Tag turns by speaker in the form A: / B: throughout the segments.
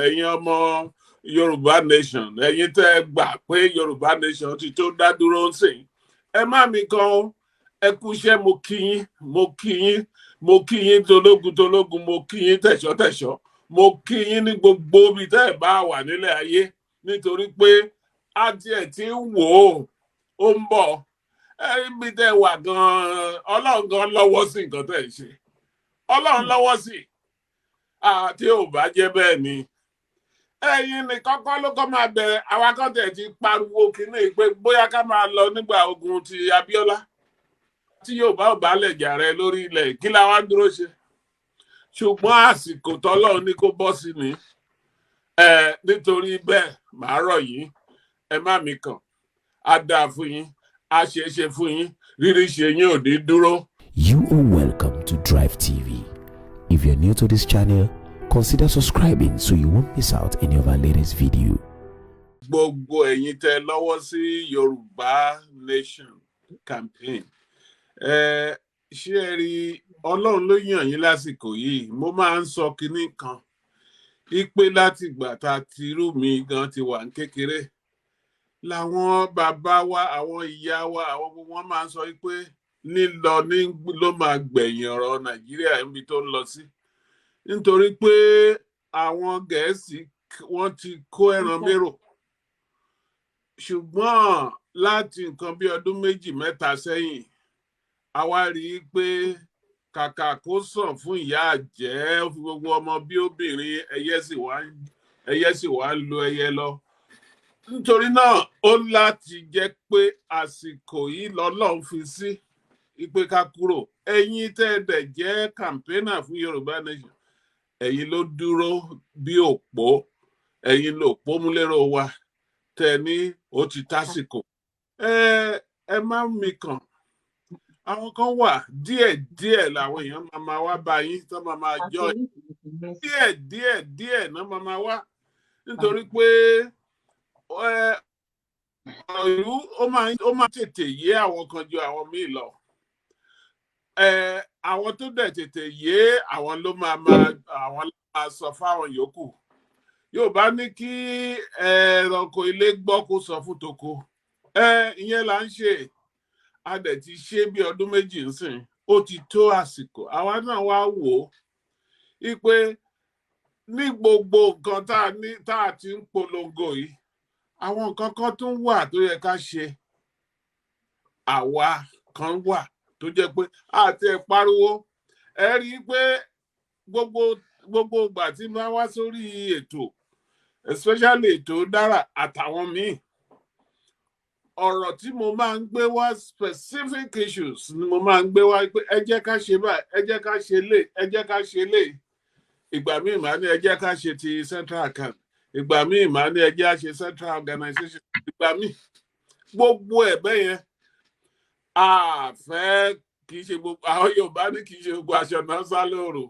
A: ẹ̀yin ọmọ Yoruba nation, ẹ̀yin tẹ́ gbà pé Yoruba nation ti tó dá dúró ń sìn. Ẹ má mi kan ẹ kú iṣẹ́, mo kí yín, mo kí yín, mo kí yín tológun, mo kí yín tẹ̀ṣọ́, mo kí yín ní gbogbo ibi tẹ́ ẹ bá wà nílẹ̀ ayé, nítorí pé a tiẹ̀ ti ń wò ó ń bọ̀. Ibi tẹ́ wà gan-an, Ọlọ́run gan lọ́wọ́ sí nǹkan tẹ́ ẹ ṣe. Ọlọ́run lọ́wọ́ sí. Tí ò bá jẹ́ bẹ́ẹ̀ ni. Ẹ̀yin ni kọ́kọ́ ló kọ́ máa bẹ̀rẹ̀, àwa kan tẹ̀ ti pariwo kíní pé bóyá ká máa lọ nígbà ogun ti Abíọ́lá. Tí Yorùbá ò bá lẹ̀ jà rẹ lórí ilẹ̀, kí la wá dúró ṣe? Ṣùgbọ́n àsìkò tọ́lọ́run ní kó bọ́ sí ni. Nítorí bẹ́ẹ̀, màá rọ̀ yín, ẹ má mi kàn. Á dáa fún yín, á ṣe é ṣe fún yín, rírí ṣe yín ò ní dúró.
B: You are welcome to DriveTV. If you're new to this channel, consider subscribing so you won't miss out any of our latest video.
A: Gbogbo ẹ̀yin tẹ́ lọ́wọ́ sí Yorùbá Nation campaign. Ṣé ẹ rí, Ọlọ́run ló yàn yín lásìkò yìí. Mo máa ń sọ kinní kan. Ipe láti ìgbà tá ti rú mi gan ti wà ní kékeré. Làwọn bàbá wa, àwọn ìyá wa, àwọn gbogbo wọn máa ń sọ pé lílọ ní ló máa gbẹ̀yìn ọ̀rọ̀ Nàìjíríà níbi tó ń lọ sí. Nítorí pé àwọn Gẹ̀ẹ́sì wọ́n ti kó ẹran mérò. Ṣùgbọ́n láti nǹkan bí ọdún 2-3 sẹ́yìn, a wá rí i pé kàkà kó sàn fún ìyá àjẹ́, ó fi gbogbo ọmọ bí obìnrin, ẹyẹ sì wá lu ẹyẹ lọ. Nítorí náà, ó láti jẹ́ pé àsìkò yìí lọ́lọ́run fi sí ipe ká kúrò. Ẹ̀yin tẹ́ dẹ̀ jẹ́ kàmpénà fún Yorùbá Nation. Ẹ̀yin ló dúró bí òpó, ẹ̀yin ló pómúlérò wa, tẹ́ ní ó ti tásìkò. Ẹ má mi kàn. Àwọn kan wà díẹ̀ làwọn èèyàn máa wá bá yín tó máa jọ díẹ̀ náà máa wá. Nítorí pé ìlú ó máa tètè yé àwọn kan ju àwọn míì lọ. Àwọn tó dẹ̀ tètè yé àwọn ló máa sọ fáwọn yòókù. Yorùbá ní kí ẹranko ilé gbọ́ kó sọ fún toko. Ìyẹn là ń ṣe. A dẹ̀ ti ṣe bí ọdún 2 nsìn. Ó ti tó àsìkò. Àwa náà wá wò ó. Ipe ní gbogbo nǹkan tá a ti ń polongo yìí, àwọn nǹkan kan tún wà tó yẹ ká ṣe. Àwa kan wà tó jẹ́ pé àti ẹ̀ pariwo. Ẹ rí i pé gbogbo ìgbà tí máa wá sórí ètò, especially ètò dára àtàwọn míì, ọ̀rọ̀ tí mo máa ń gbé wá, specific issues ni mo máa ń gbé wá pé ẹ jẹ́ ká ṣe báyìí, ẹ jẹ́ ká ṣe lè, ẹ jẹ́ ká ṣe lè. Ìgbà míì máa ní ẹ jẹ́ ká ṣe ti central account. Ìgbà míì máa ní ẹ jẹ́ ká ṣe central organization. Ìgbà míì gbogbo ẹ̀bẹ̀ yẹn àfẹ́ kì í ṣe gbogbo àwọn Yorùbá ní kì í ṣe gbogbo aṣọ náà sá lóòrò.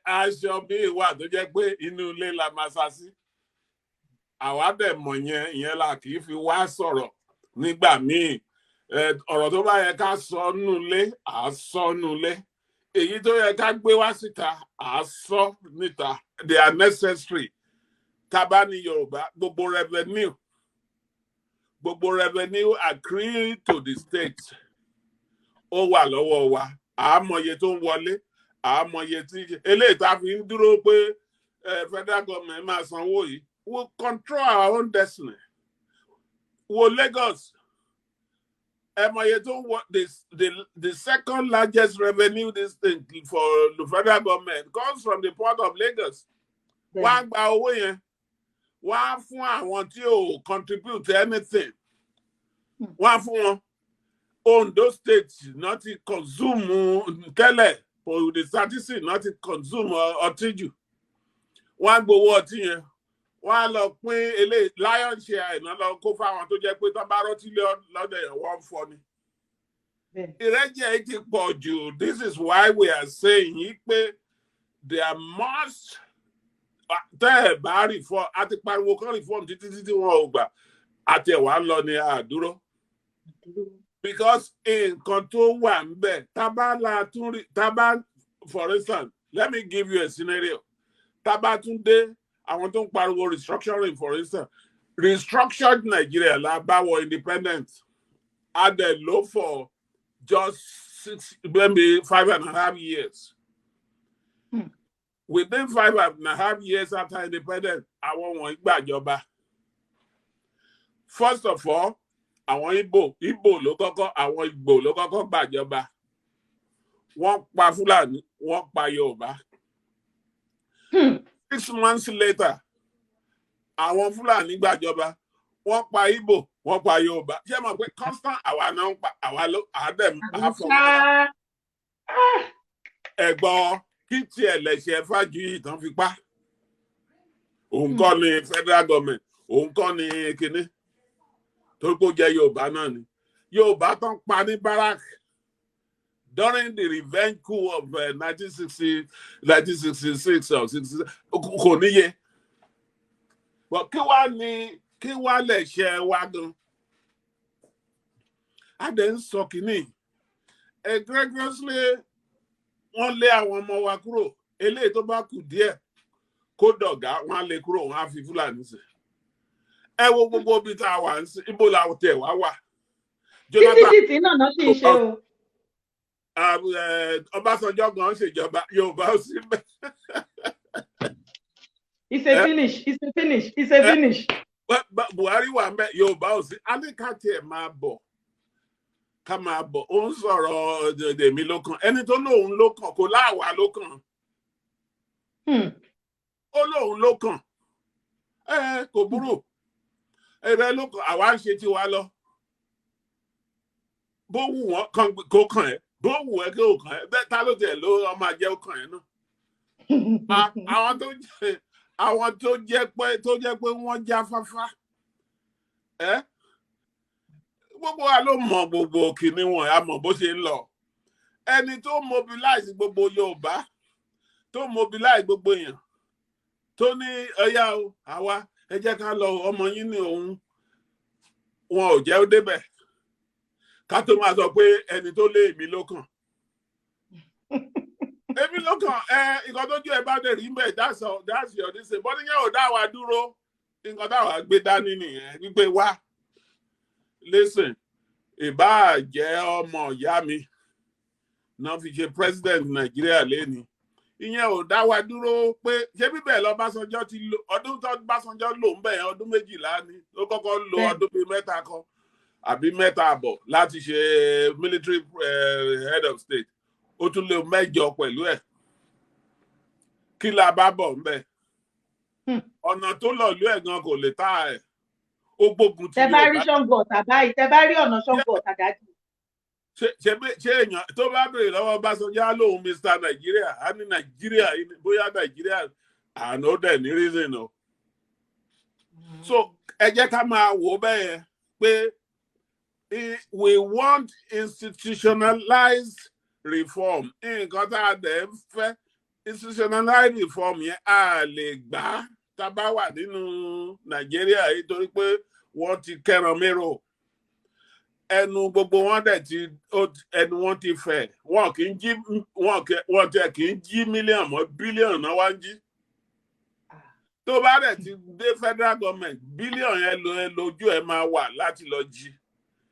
A: Aṣọ míì wà tó jẹ́ pé inú ilé la máa sá sí. Àwa dẹ̀ mọ̀ ìyẹn la kì í fi wá sọ̀rọ̀ nígbà míì. Ọ̀rọ̀ tó bá yẹ ká sọ nínú ilé, à á sọ nínú ilé. Èyí tó yẹ ká gbé wá síta, à á sọ níta. They are necessary. Tá bá ní Yorùbá, gbogbo revenue accrue to the state. Ó wà lọ́wọ́ wa. À á mọ iye tó ń wọlé. À á mọ iye tí eléyìí tá fi ń dúró pé federal government máa sanwó yìí. We'll control our own destiny. Wo Lagos. The second largest revenue this thing for the federal government comes from the port of Lagos. Wọ́n á gba owó yẹn. Wọ́n á fún àwọn tí ò contribute to anything. Wọ́n á fún wọn. Ondo State not to consume tẹ́lẹ̀ for the statistics not to consume ọtí jù. Wọ́n á gbowó ọtí yẹn. Wọ́n á lọ pín lion share iná lọ kó fáwọn tó jẹ́ pé tó bá rọ́tí lọ́dọ̀ yẹn wọ́n fọ́ ni. Ìrẹ́jẹ ti pọ̀ jù. This is why we are saying yìí pé there must tẹ́ ẹ̀ bá reform, àti pariwo kan reform títí wọn ò gbà, àti ẹ̀wà ń lọ ní àdúró. Because nǹkan tó wà ń bẹ̀, tábà for instance, Let me give you a scenario. Tabatunde, I want to pariwo restructuring, for instance. Restructured Nigeria, la bawo independent, at the low for just 5.5 years. Within 5.5 years after independence, I want Igboho. First of all, I want Igbo ló kọ́kọ́ gbàjọba. Wọ́n pa Fúlàní, wọ́n pa Yorùbá. 6 months later, àwọn Fúlàní gbàjọba. Wọ́n pa Igbo, wọ́n pa Yorùbá. Ṣé mo pé constant àwa náà ń pa àwa ló àdẹ̀m àfọwọ́ra. Ẹ̀gbọ́n kí tiẹ̀ lẹ̀ṣẹ̀ Fájuyì tán fi pa. Òun kọ́ ni federal government, òun kọ́ ni kinní. Torí pé ó jẹ́ Yorùbá náà ni. Yorùbá tán pa ní Barak during the revenge coup of 1966 or 67. Kò níye. But kí wá lẹ̀ṣẹ̀ wa gan? A dẹ̀ ń sọ kìíní. Egregiously, wọ́n lé àwọn ọmọ wa kúrò. Eléyìí tó bá kù díẹ̀ kó dọ̀gá, wọ́n á lé kúrò, wọ́n á fi Fúlàní sí. Ẹ wo gbogbo ibi tá a wà ń sí, ibo làwọn tẹ̀ wá wà.
C: Títí náà náà sì ń ṣe o.
A: Ọbásanjọ́ gan ṣèjọba, Yorùbá ó sí bẹ́ẹ̀.
C: It's a finish.
A: Buhari wà ń bẹ, Yorùbá ò sí. A ní ká tiẹ̀ máa bọ̀. Ká máa bọ̀. Ó ń sọ̀rọ̀ èmi ló kàn. Ẹni tó lóun ló kàn kò láwa ló kàn. Ó lóun ló kàn. Kò burú. Ẹ̀rẹ́ ló kàn, àwa ń ṣe tiwa lọ. Bó wù wọ́n kó kàn ẹ́, bó wù ẹ́ kó kàn ẹ́, bẹ́ẹ̀ ta ló tiẹ̀ ló ọmọ àjẹ́ ó kàn ẹ́ náà. Àwọn tó jẹ́ pé wọ́n já fáfá. Gbogbo wa ló mọ gbogbo kìíní wọn, a mọ̀ bó ṣe ń lọ. Ẹni tó mobilize gbogbo Yorùbá, tó mobilize gbogbo èèyàn, tó ní ọ̀yá o, àwa ẹ jẹ́ ká lọ ọmọ yín ní òun, wọn ò jẹ́ ó débẹ̀. Ká tó máa sọ pé ẹni tó lé èmi ló kàn. Èmi ló kàn, nǹkan tó jẹ́ ẹ bá dẹ̀ rí mbẹ̀, that's your this thing. Bọ́dí yẹn ò dá wa dúró, nǹkan táwa gbé dání nìyẹn, wípé wá. Listen, ìbá jẹ́ ọmọ ìyá mi náà fi ṣe president Nàìjíríà lẹ́ni. Ìyẹn ò dá wa dúró pé ṣé bíbẹ̀ lọ́básanjọ́ ti lo ọdún tó Básanjọ́ lò ń bẹ̀ yẹn ọdún 12 ni. Ó kọ́kọ́ lo ọdún bíi 3 kan àbí 3 àbọ̀ láti ṣe military head of state. Ó tún lé 8 pẹ̀lú ẹ̀. Kí la bá bọ̀ ń bẹ̀? Ọ̀nà tó lọ ìlú ẹ̀ gan kò lè tá ẹ̀. Ó gbógun ti
C: Yorùbá. Tẹ bá rí Ṣàngó tàbáyì, tẹ bá rí ọ̀nà Ṣàngó tàdájì.
A: Ṣé èèyàn tó bá béèrè lọ́wọ́ Básanjọ́ lóhun Mr. Nàìjíríà, á ní Nàìjíríà, bóyá Nàìjíríà, àná ó dẹ̀ ní reason o. So ẹ jẹ́ ká máa wò bẹ́ẹ̀ pé we want institutionalized reform. Nǹkan tá a dẹ̀ ń fẹ́ institutionalized reform yẹn a lè gbà tá a bá wà nínú Nàìjíríà yìí torí pé wọ́n ti kẹ́ran mérò. Ẹnu gbogbo wọn dẹ̀ ẹnu wọn ti fẹ̀. Wọ́n kì í jí mílíọ̀nù mọ́ bílíọ̀nù náà wá ń jí. Tó bá dẹ̀ ti dé federal government, bílíọ̀nù yẹn lójú ẹ̀ máa wà láti lọ jí.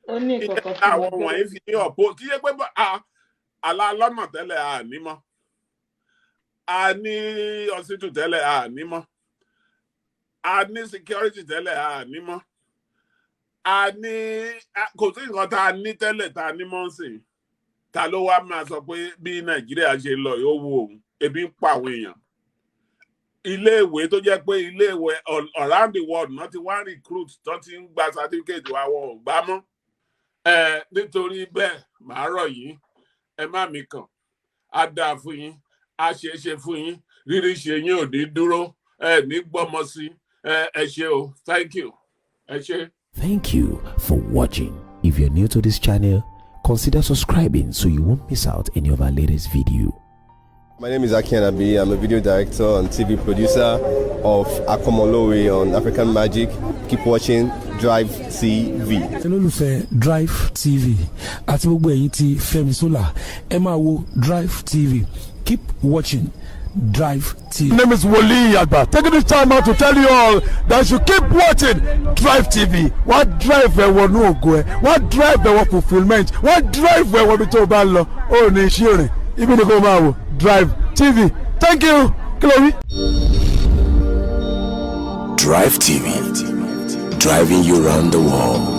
A: Ìyẹn àwọn wọ̀nyí fi ní ọ̀pọ̀ kí yẹ pé alálọ́nà tẹ́lẹ̀ àní mọ́. A ní hospital tẹ́lẹ̀ àní mọ́. A ní security tẹ́lẹ̀ àní mọ́. A ní kò sí nǹkan tá a ní tẹ́lẹ̀ tá a ní mọ́ sí. Ta ló wá máa sọ pé bí Nàìjíríà ṣe lọ yóò wù òun, ebi ń pa àwọn èèyàn. Iléèwé tó jẹ́ pé iléèwé around the world náà ti wá recruit tó ti ń gba certificate wa wọn ò gbá mọ́. Nítorí bẹ́ẹ̀ màá rọ̀ yín, ẹ má mi kàn, á dáa fún yín, á ṣe é ṣe fún yín, rírí ṣe yín ò ní dúró, ní gbọ́mọ sí, ẹ ṣé o, thank you, ẹ ṣé.
B: Thank you for watching. If you're new to this channel, consider subscribing so you won't miss out any of our latest video.
D: My name is Akintoye. I'm a video director and TV producer of Akomolowe on African Magic. Keep watching DriveTV.
E: Olólùfẹ́ DriveTV àti gbogbo ẹ̀yin tí Fẹ́mi Sola ẹ máa wo DriveTV
B: Keep watching Drive TV.
E: My name is Wole Agba. Taking this time out to tell you all that you keep watching Drive TV. What drive where no go? What drive where fulfillment? What drive where we to ballo? Oh, ni shire. Even go ma Drive TV. Thank you, Chloe.
B: Drive TV, driving you around the world.